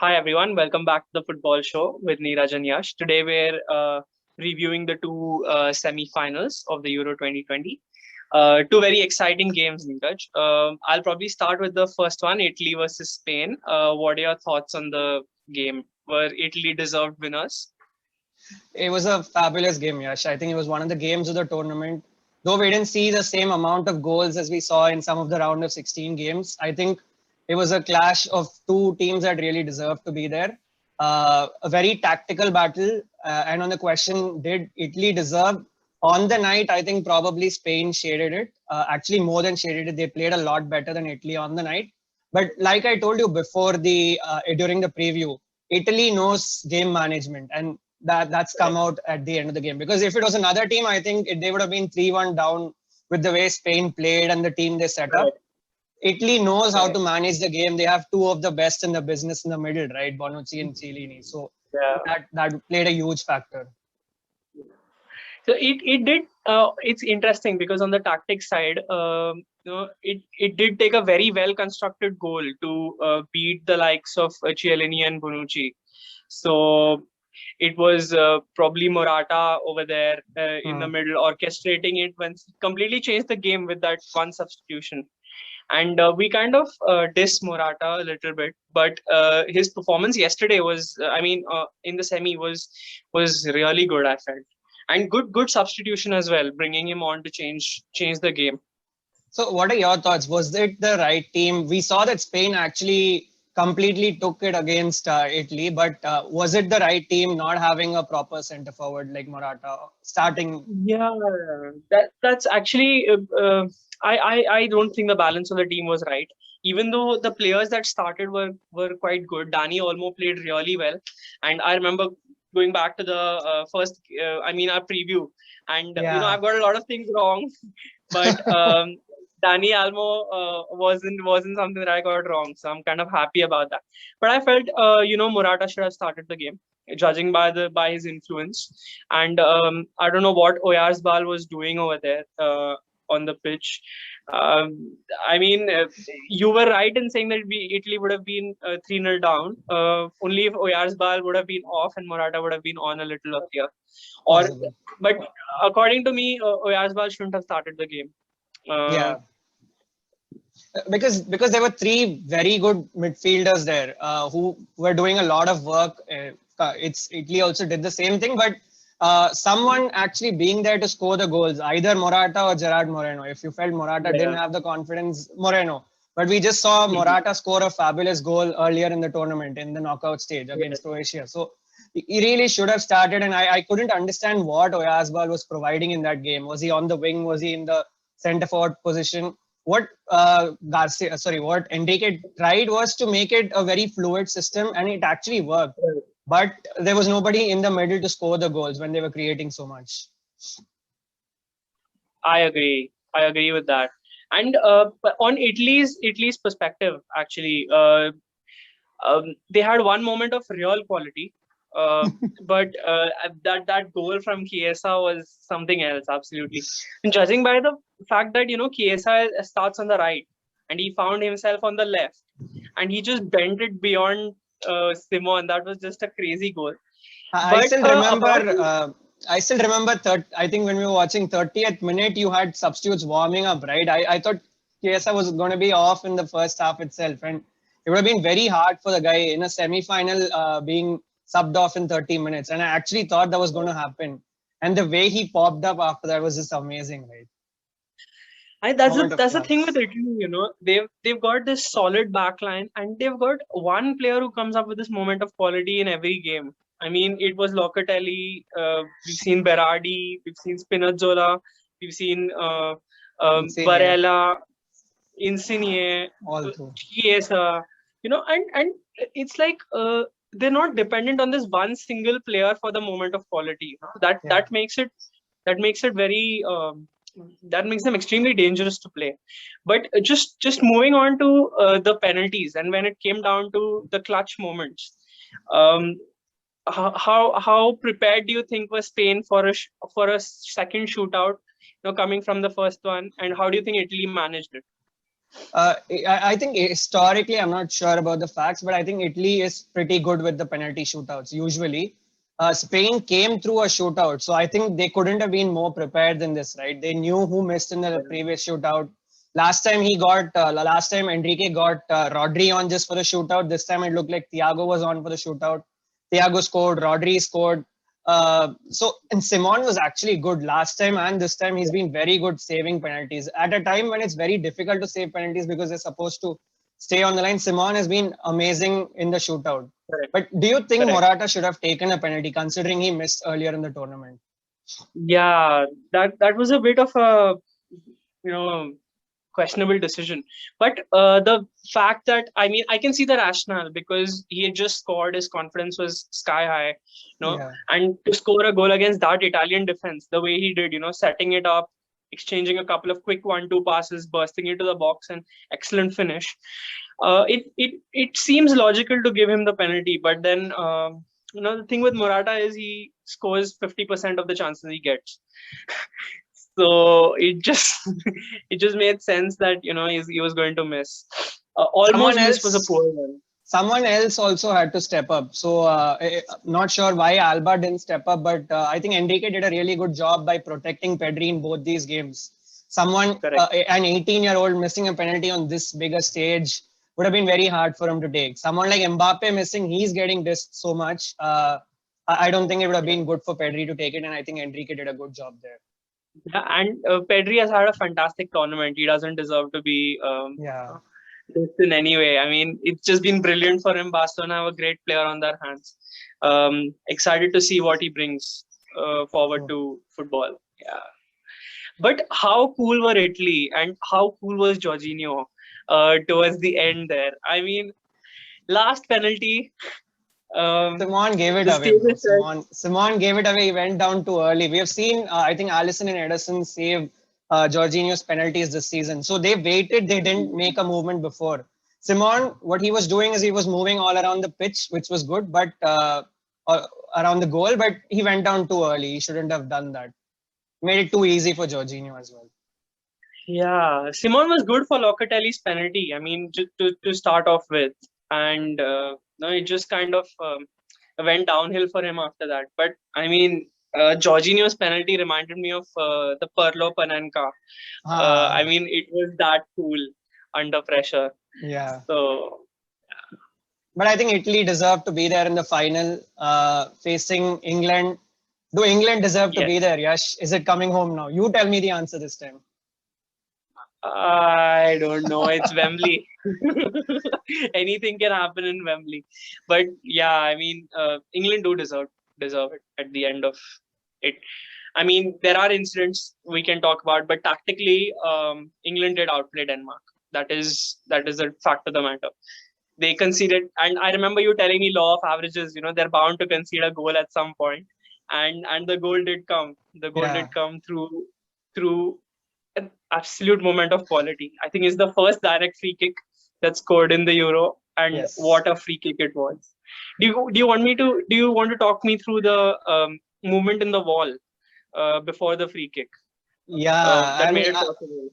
Hi everyone, welcome back to the football show with Neeraj and Yash. Today we're reviewing the two semi-finals of the Euro 2020. Two very exciting games, Neeraj. I'll probably start with the first one, Italy versus Spain. What are your thoughts on the game? Were Italy deserved winners? It was a fabulous game, Yash. I think it was one of the games of the tournament. Though we didn't see the same amount of goals as we saw in some of the round of 16 games, I think it was a clash of two teams that really deserved to be there. A very tactical battle. And on the question, did Italy deserve? On the night, I think probably Spain shaded it. Actually, more than shaded it. They played a lot better than Italy on the night. But like I told you before during the preview, Italy knows game management, and that's come out at the end of the game. Because if it was another team, I think they would have been 3-1 down with the way Spain played and the team they set up. Italy knows how to manage the game. They have two of the best in the business in the middle, right? Bonucci and Chiellini. So that played a huge factor. So it did. It's interesting because on the tactics side, it did take a very well constructed goal to beat the likes of Chiellini and Bonucci. So it was probably Morata over there in the middle, orchestrating it when completely changed the game with that one substitution. And we kind of diss Morata a little bit, but his performance yesterday was, in the semi was really good. I felt, and good substitution as well, bringing him on to change the game. So, what are your thoughts? Was it the right team? We saw that Spain actually completely took it against Italy, but was it the right team not having a proper centre forward like Morata starting? Yeah, that's actually. I don't think the balance of the team was right. Even though the players that started were quite good, Dani Olmo played really well, and I remember going back to the our preview, and I've got a lot of things wrong, but Dani Almo wasn't something that I got wrong, so I'm kind of happy about that. But I felt Morata should have started the game, judging by his influence, and I don't know what Oyarzabal was doing over there on the pitch. You were right in saying that Italy would have been 3-0 down. Only if Oyarzabal would have been off and Morata would have been on a little earlier. But according to me, Oyarzabal shouldn't have started the game. Because there were three very good midfielders there who were doing a lot of work. Italy also did the same thing, but someone actually being there to score the goals, either Morata or Gerard Moreno. If you felt Morata didn't have the confidence, Moreno. But we just saw Morata score a fabulous goal earlier in the tournament in the knockout stage against Croatia. So he really should have started, and I couldn't understand what Oyarzabal was providing in that game. Was he on the wing? Was he in the centre forward position? What what Enrique tried was to make it a very fluid system, and it actually worked. But there was nobody in the middle to score the goals when they were creating so much. I agree with that. And on Italy's perspective, actually, they had one moment of real quality, but that goal from Chiesa was something else, absolutely. And judging by the fact that Chiesa starts on the right and he found himself on the left, and he just bent it beyond Simon. That was just a crazy goal. I still remember. I think when we were watching 30th minute, you had substitutes warming up, right? I thought Chiesa was going to be off in the first half itself, and it would have been very hard for the guy in a semi-final being subbed off in 30 minutes. And I actually thought that was going to happen. And the way he popped up after that was just amazing, right? That's the thing with Italy. They've got this solid backline, and they've got one player who comes up with this moment of quality in every game. I mean, it was Locatelli. We've seen Berardi. We've seen Spinazzola. We've seen Barella, Insigne, Chiesa. And it's like they're not dependent on this one single player for the moment of quality. That makes it very. That makes them extremely dangerous to play. But just moving on to the penalties, and when it came down to the clutch moments, how prepared do you think was Spain for a second shootout, coming from the first one, and how do you think Italy managed it? I think historically, I'm not sure about the facts, but I think Italy is pretty good with the penalty shootouts. Usually, Spain came through a shootout, so I think they couldn't have been more prepared than this, right? They knew who missed in the previous shootout. Last time Enrique got Rodri on just for the shootout. This time it looked like Thiago was on for the shootout. Thiago scored, Rodri scored. And Simon was actually good last time and this time. He's been very good saving penalties at a time when it's very difficult to save penalties because they're supposed to stay on the line. Simon has been amazing in the shootout. Correct. But do you think Correct. Morata should have taken a penalty considering he missed earlier in the tournament? Yeah, that was a bit of a questionable decision. But the fact that, I mean, I can see the rationale because he had just scored, his confidence was sky high, Yeah. and to score a goal against that Italian defense, the way he did, setting it up, exchanging a couple of quick 1-2 passes, bursting into the box, and excellent finish. It seems logical to give him the penalty, but then the thing with Morata is he scores 50% of the chances he gets. So it just it just made sense that he was going to miss. Almost miss was a poor one. Someone else also had to step up. So not sure why Alba didn't step up, but I think Enrique did a really good job by protecting Pedri in both these games. An 18-year-old missing a penalty on this bigger stage would have been very hard for him to take. Someone like Mbappe missing, he's getting dissed so much. I don't think it would have been good for Pedri to take it, and I think Enrique did a good job there. Yeah, and Pedri has had a fantastic tournament. He doesn't deserve to be dissed in any way. I mean, it's just been brilliant for him. Barcelona have a great player on their hands. Excited to see what he brings forward to football. Yeah. But how cool were Italy and how cool was Jorginho towards the end there? I mean, last penalty. Simon gave it away. Simon gave it away. He went down too early. We have seen, I think, Alisson and Ederson save Jorginho's penalties this season. So they waited. They didn't make a movement before. Simon, what he was doing is he was moving all around the pitch, which was good, but around the goal. But he went down too early. He shouldn't have done that. Made it too easy for Jorginho as well. Yeah, Simon was good for Locatelli's penalty. I mean, to start off with, and it just kind of went downhill for him after that. But I mean, Jorginho's penalty reminded me of the Pirlo Panenka. I mean, it was that cool under pressure. Yeah. So. But I think Italy deserved to be there in the final, facing England. Do England deserve to be there, Yash? Is it coming home now? You tell me the answer this time. I don't know. It's Wembley. Anything can happen in Wembley. But yeah, I mean, England do deserve it at the end of it. I mean, there are incidents we can talk about, but tactically, England did outplay Denmark. That is a fact of the matter. They conceded, and I remember you telling me law of averages. They're bound to concede a goal at some point, and the goal did come. The goal did come through an absolute moment of quality. I think it's the first direct free kick that's scored in the Euro, and what a free kick it was. Do you want to talk me through the movement in the wall before the free kick? Yeah,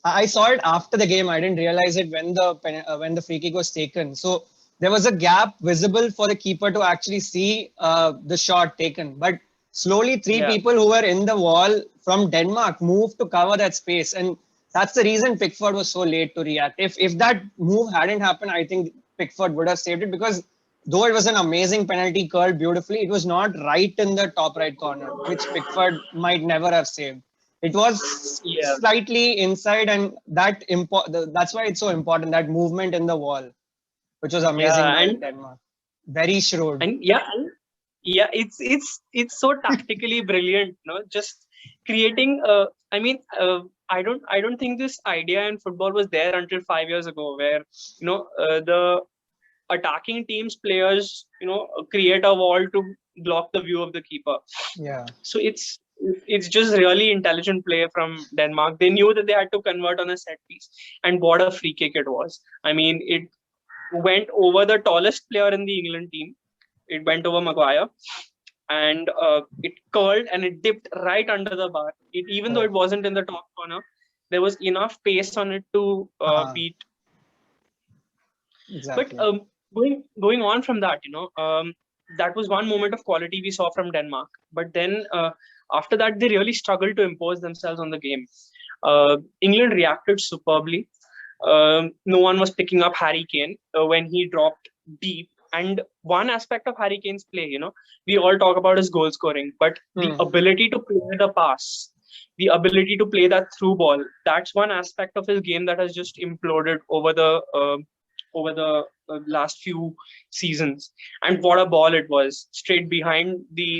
I saw it after the game. I didn't realize it when the free kick was taken. So there was a gap visible for the keeper to actually see the shot taken. But slowly, three people who were in the wall from Denmark moved to cover that space, and that's the reason Pickford was so late to react. If that move hadn't happened, I think Pickford would have saved it, because though it was an amazing penalty curled beautifully, it was not right in the top right corner, which Pickford might never have saved. It was slightly inside, and that's why it's so important, that movement in the wall, which was amazing by Denmark. Very shrewd. And it's so tactically brilliant, just creating. I mean, I don't think this idea in football was there until 5 years ago, where the attacking team's players create a wall to block the view of the keeper. Yeah. So it's just really intelligent play from Denmark. They knew that they had to convert on a set piece, and what a free kick it was. I mean, it went over the tallest player in the England team. It went over Maguire, and it curled and it dipped right under the bar. Even though it wasn't in the top corner, there was enough pace on it to beat But Exactly. going on from that, that was one moment of quality we saw from Denmark. But then after that, they really struggled to impose themselves on the game. England reacted superbly. No one was picking up Harry Kane when he dropped deep. And one aspect of Harry Kane's play, we all talk about his goal scoring, but the Hmm. ability to play the pass, the ability to play that through ball, that's one aspect of his game that has just imploded over the last few seasons. And what a ball it was, straight behind the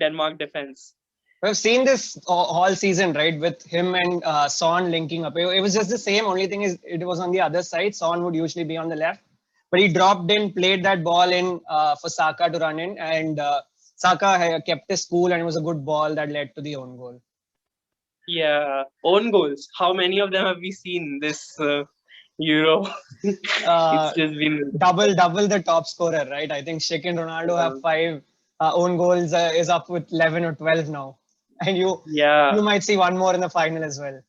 Denmark defense. We've seen this all season, right? With him and Son linking up. It was just the same. Only thing is, it was on the other side. Son would usually be on the left, but he dropped in, played that ball in for Saka to run in, and Saka kept his cool, and it was a good ball that led to the own goal. Yeah, own goals. How many of them have we seen this Euro? It's just been Double the top scorer, right? I think Shik and Ronaldo have 5 own goals. Is up with 11 or 12 now, and yeah, you might see one more in the final as well.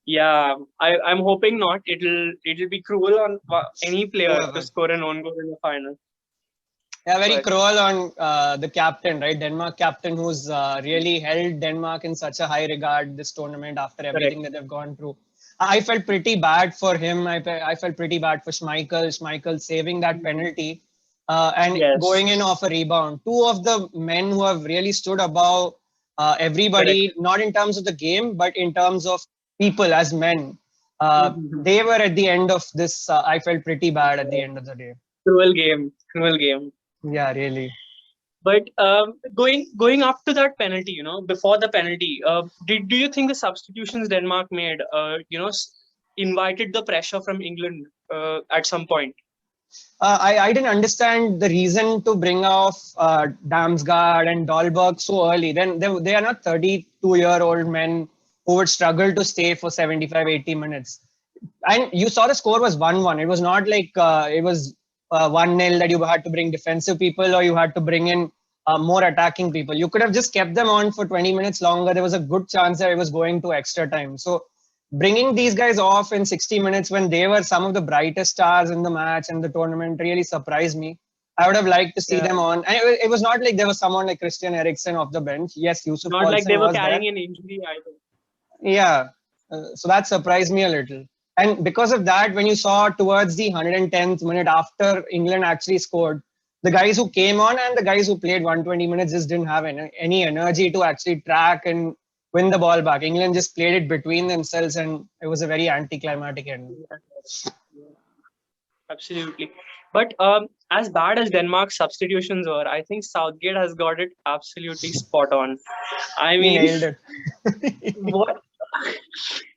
yeah. I'm hoping not. It'll be cruel on any player to Whoever. score an own goal in the final. Yeah, very But cruel on the captain, right? Denmark captain, who's really held Denmark in such a high regard this tournament after correct. everything that they've gone through. I felt pretty bad for him. I felt pretty bad for Schmeichel. Schmeichel saving that penalty and Yes, going in off a rebound. Two of the men who have really stood above correct. everybody, not in terms of the game, but in terms of people as men. Mhm. They were at the end of this. I felt pretty bad at the end of the day. Cruel game, cruel game. Yeah, really. But going up to that penalty, before the penalty, do you think the substitutions Denmark made, invited the pressure from England at some point? I didn't understand the reason to bring off Damsgaard and Dahlberg so early. Then they are not 32-year-old men who would struggle to stay for 75, 80 minutes. And you saw the score was 1-1. It was not like it was 1-0 that you had to bring defensive people or you had to bring in more attacking people. You could have just kept them on for 20 minutes longer. There was a good chance that it was going to extra time. So bringing these guys off in 60 minutes when they were some of the brightest stars in the match and the tournament really surprised me. I would have liked to see Yeah. them on. And it was not like there was someone like Christian Eriksen off the bench. Yes, Yusuf Not like Paulsen they were was there. carrying an injury either. Yeah. So that surprised me a little. And because of that, when you saw towards the 110th minute after England actually scored, the guys who came on and the guys who played 120 minutes just didn't have any energy to actually track and win the ball back. England just played it between themselves and it was a very anticlimactic end. Yeah, absolutely. But as bad as Denmark's substitutions were, I think Southgate has got it absolutely spot on. I He mean, nailed it. what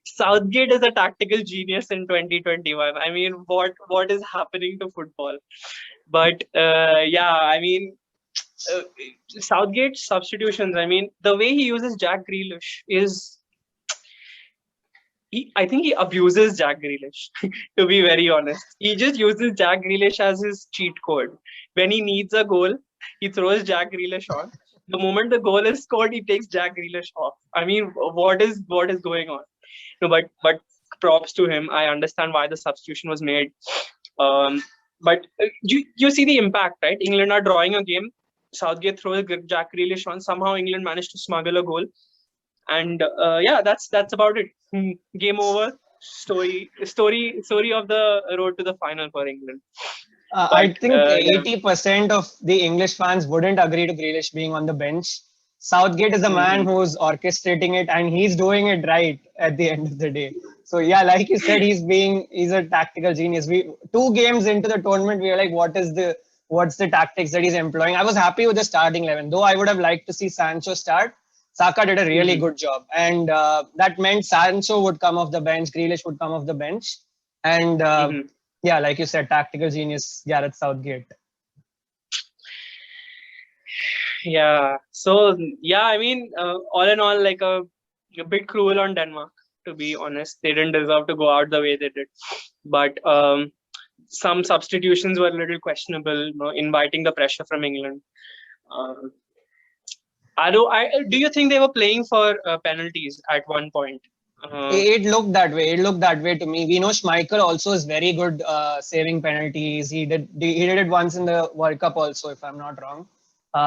Southgate is a tactical genius in 2021. I mean, what is happening to football? But yeah, I mean, uh, Southgate's substitutions. I mean, the way he uses Jack Grealish is I think he abuses Jack Grealish, to be very honest. He just uses Jack Grealish as his cheat code. When he needs a goal, he throws Jack Grealish on. The moment the goal is scored, he takes Jack Grealish off. I mean, what is going on? No, but props to him. I understand why the substitution was made. Um, but you see the impact, right? England are drawing a game. Southgate throws Jack Grealish on. Somehow England managed to smuggle a goal, and yeah, that's about it. Game over. Story of the road to the final for England. But I think yeah. 80% of the English fans wouldn't agree to Grealish being on the bench. Southgate is the man Mhm. who's orchestrating it and he's doing it right at the end of the day. So yeah, like you said, he's a tactical genius. We 2 games into the tournament, we were like, what's the tactics that he's employing? I was happy with the starting 11, though I would have liked to see Sancho start. Saka did a really Mhm. good job, and that meant Sancho would come off the bench, Grealish would come off the bench, and Mhm. yeah, like you said, tactical genius Gareth Southgate. Yeah. So yeah, I mean, all in all, like a bit cruel on Denmark. To be honest, they didn't deserve to go out the way they did. But some substitutions were a little questionable, inviting the pressure from England. Do you think they were playing for penalties at one point? It looked that way. It looked that way to me. We know Schmeichel also is very good saving penalties. He did it once in the World Cup also, if I'm not wrong.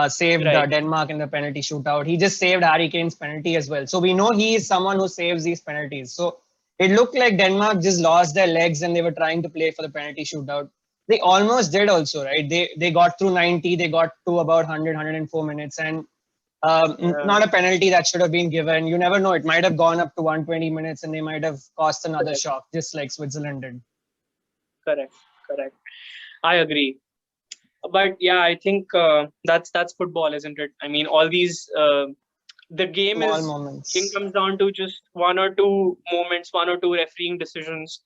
Saved Right. Denmark in the penalty shootout. He just saved Harry Kane's penalty as well. So we know he is someone who saves these penalties. So it looked like Denmark just lost their legs and they were trying to play for the penalty shootout. They almost did also, right? They got through 90. They got to about 100, 104 minutes, and Yeah. not a penalty that should have been given. You never know. It might have gone up to 120 minutes and they might have cost another Correct. shock, just like Switzerland did. Correct. Correct. I agree. But yeah, I think that's football, isn't it? I mean, all these the Small game moments. comes down to just one or two moments, one or two refereeing decisions.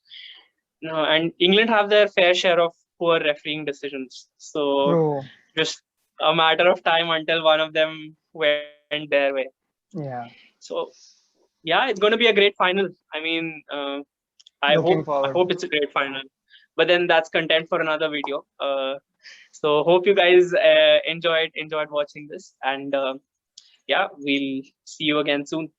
And England have their fair share of poor refereeing decisions. So True. just a matter of time until one of them went their way. Yeah. So yeah, it's going to be a great final. I mean, Looking I forward. hope it's a great final. But then that's content for another video. So hope you guys enjoyed watching this, and yeah, we'll see you again soon.